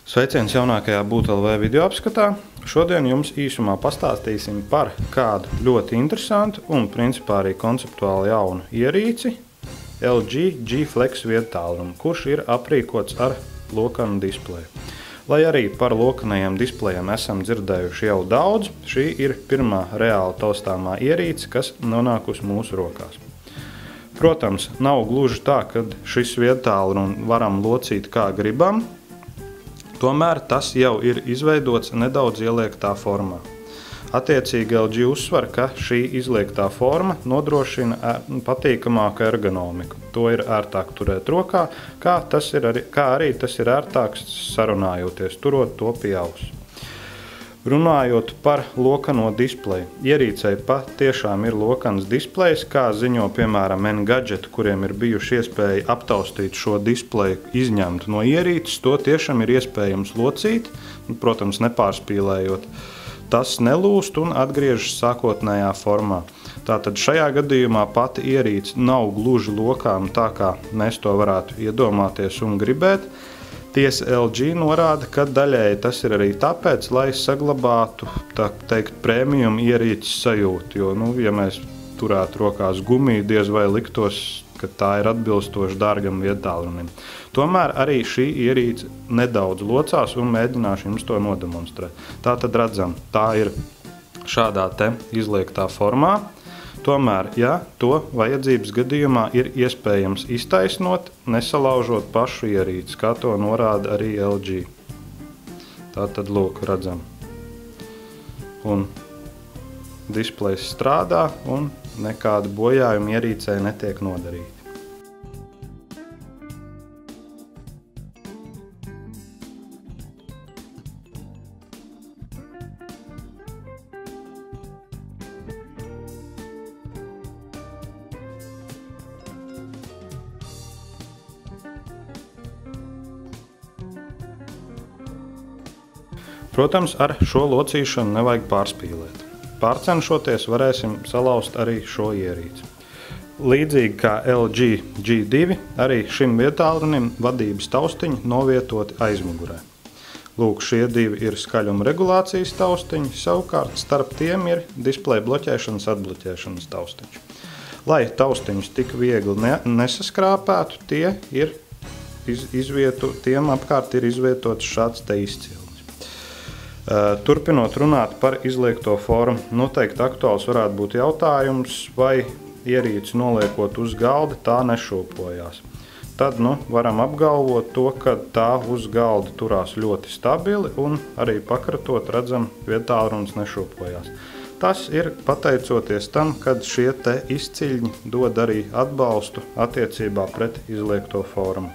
Sveiciens jaunākajā BūtLV video apskatā. Šodien jums īsumā pastāstīsim par kādu ļoti interesantu un principā arī konceptuāli jaunu ierīci LG G-Flex viedtālruņu, kurš ir aprīkots ar lokanu displeju. Lai arī par lokanajiem displejiem esam dzirdējuši jau daudz, šī ir pirmā reāli taustāmā ierīce, kas nonākusi mūsu rokās. Protams, nav gluži tā, ka šis viedtālruņu varam locīt kā gribam, tomēr tas jau ir izveidots nedaudz ieliektā formā. Attiecīgi LG uzsver, ka šī izliegtā forma nodrošina patīkamāku ergonomiku. To ir ērtāk turēt rokā, kā arī tas ir ērtāks sarunājoties, turot to pie auss. Runājot par lokano displeju, ierīcei patiešām ir lokans displejs, kā ziņo piemēram Engadget, kuriem ir bijuši iespēja aptaustīt šo displeju izņemt no ierīces, to tiešām ir iespējams locīt, protams, nepārspīlējot. Tas nelūst un atgriežas sākotnējā formā. Tātad šajā gadījumā pati ierīce nav gluži lokām tā, kā mēs to varētu iedomāties un gribēt. Tiesa LG norāda, ka daļēji tas ir arī tāpēc, lai saglabātu, tā teikt, premium ierīces sajūtu, jo, ja mēs turētu rokās gumiju, diez vai liktos, ka tā ir atbilstoši dārgam viedtālrunim. Tomēr arī šī ierīce nedaudz locās un mēģināšu jums to nodemonstrēt. Tātad redzam, tā ir šādā te izliegtā formā. Tomēr, ja to vajadzības gadījumā ir iespējams iztaisnot, nesalaužot pašu ierīci, kā to norāda arī LG. Tātad, lūk, redzam. Un displejs strādā un nekādi bojājumi ierīcei netiek nodarīti. Protams, ar šo locīšanu nevajag pārspīlēt. Pārcenšoties varēsim salauzt arī šo ierīci. Līdzīgi kā LG G2, arī šim viedtālrunim vadības taustiņi novietoti aizmugurē. Lūk, šie divi ir skaļuma regulācijas taustiņi, savukārt starp tiem ir displeja bloķēšanas atbloķēšanas taustiņš. Lai taustiņus tik viegli nesaskrāpētu, tiem apkārt ir izvietots šāds te izcilnis. Turpinot runāt par izliegto formu, noteikti aktuāls varētu būt jautājums, vai ierīci noliekot uz galda tā nešūpojās. Tad varam apgalvot to, ka tā uz galda turās ļoti stabili un arī pakratot redzam, viedtālrunis nešūpojās. Tas ir pateicoties tam, kad šie te izciļņi dod arī atbalstu attiecībā pret izliegto formu.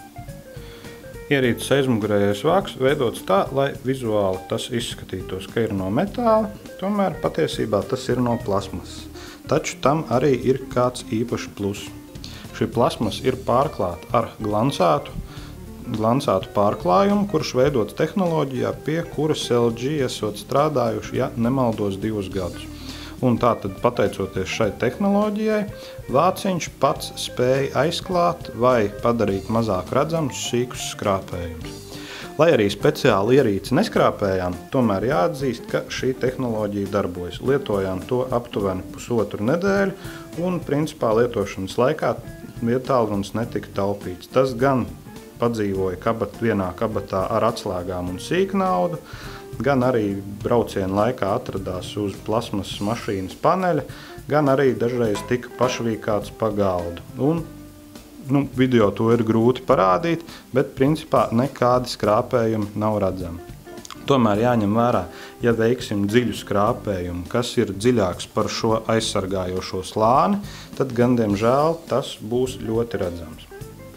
Ierīces aizmugurējais vāks veidots tā, lai vizuāli tas izskatītos, ka ir no metāla, tomēr patiesībā tas ir no plasmasas. Taču tam arī ir kāds īpašs pluss. Šī plasmasa ir pārklāta ar glancētu pārklājumu, kurš veidots tehnoloģijā, pie kuras LG esot strādājuši, ja nemaldos 2 gadus. Un tātad, pateicoties šai tehnoloģijai, vāciņš pats spēja aizklāt vai padarīt mazāk redzamus sīkus skrāpējumus. Lai arī speciāli ierīci neskrāpējām, tomēr jāatzīst, ka šī tehnoloģija darbojas. Lietojām to aptuveni pusotru nedēļu un, principā, lietošanas laikā viedtālrunis netika taupīts. Tas gan padzīvoja vienā kabatā ar atslēgām un sīknaudu, gan arī brauciena laikā atradās uz plasmasas mašīnas paneļa, gan arī dažreiz tika pašvīkāts pa galdu. Un, video to ir grūti parādīt, bet principā nekādi skrāpējumi nav redzami. Tomēr jāņem vērā, ja veiksim dziļu skrāpējumu, kas ir dziļāks par šo aizsargājošo slāni, tad gan, diemžēl, tas būs ļoti redzams.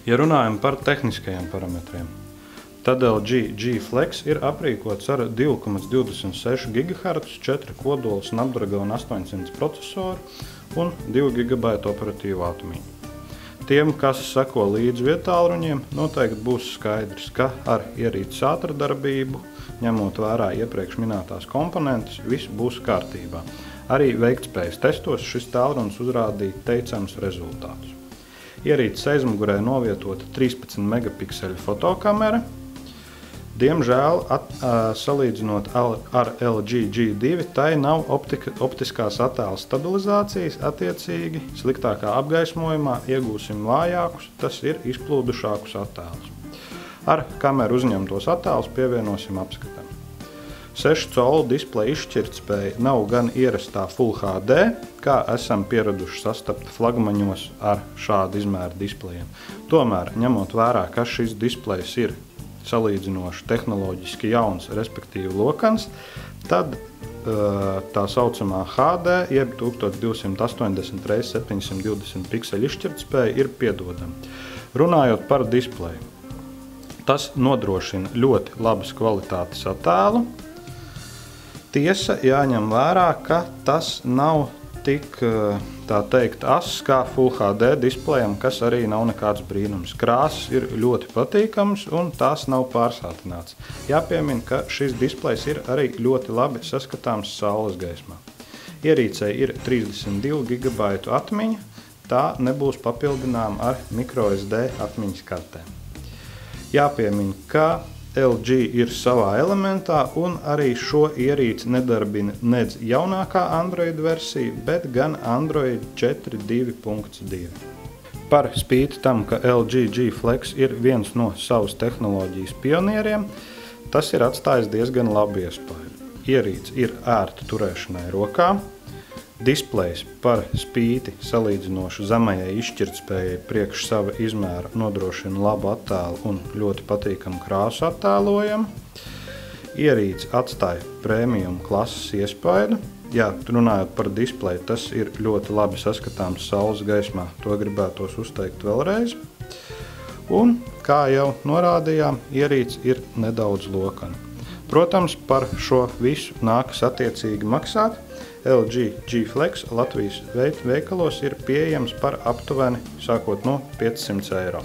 Ja runājam par tehniskajiem parametriem, tad LG G-Flex ir aprīkots ar 2,26 GHz, 4 kodolu Snapdragon 800 procesoru un 2 GB operatīvu ātumiņu. Tiem, kas seko līdz viedtālruņiem, noteikti būs skaidrs, ka ar ierīces ātrdarbību, ņemot vērā iepriekš minētās komponentes, viss būs kārtībā. Arī veiktspējas testos šis tālrunis uzrādīja teicams rezultātus. Ierīces aizmugurē novietota 13 megapikseļu fotokamera, Diemžēl, salīdzinot ar LG G2, tai nav optiskās attēla stabilizācijas, attiecīgi sliktākā apgaismojumā iegūsim vājākus, tas ir izplūdušākus attēlus. Ar kameru uzņemtos attēlus pievienosim apskatam. 6 colu displeja izšķirtspēja nav gan ierastā Full HD, kā esam pieraduši sastapt flagmaņos ar šādu izmēru displejiem. Tomēr, ņemot vērā, ka šis displejs ir salīdzinoši tehnoloģiski jauns, respektīvi lokans, tad tā saucamā HD, jeb 1280 x 720 pikseļu izšķirtspēja ir piedodama. Runājot par displeju, tas nodrošina ļoti labas kvalitātes attēlu. Tiesa, jāņem vērā, ka tas nav tik, tā teikt, ass kā Full HD displejam, kas arī nav nekāds brīnums. Krāsas ir ļoti patīkams un tās nav pārsātināts. Jāpiemina, ka šis displejs ir arī ļoti labi saskatāms saules gaismā. Ierīcei ir 32 GB atmiņa, tā nebūs papildinājuma ar microSD atmiņas kartēm. Jāpiemina, ka LG ir savā elementā un arī šo ierīci nedarbina nedz jaunākā Android versija, bet gan Android 4.2.2. Par spīti tam, ka LG G Flex ir viens no savas tehnoloģijas pionieriem, tas ir atstājis diezgan labu iespaidu. Ierīce ir ērta turēšanai rokā. Displejs par spīti salīdzinoši zemajai izšķirtspējai priekš sava izmēra nodrošina labu attēlu un ļoti patīkamu krāsu attēlojumu. Ierīce atstāja premium klases iespaidu. Jā, runājot par displeju, tas ir ļoti labi saskatāms saules gaismā, to gribētos uzteikt vēlreiz. Un, kā jau norādījām, ierīce ir nedaudz lokana. Protams, par šo visu nākas attiecīgi maksāt. LG G Flex Latvijas veikalos ir pieejams par aptuveni sākot no 500 eiro.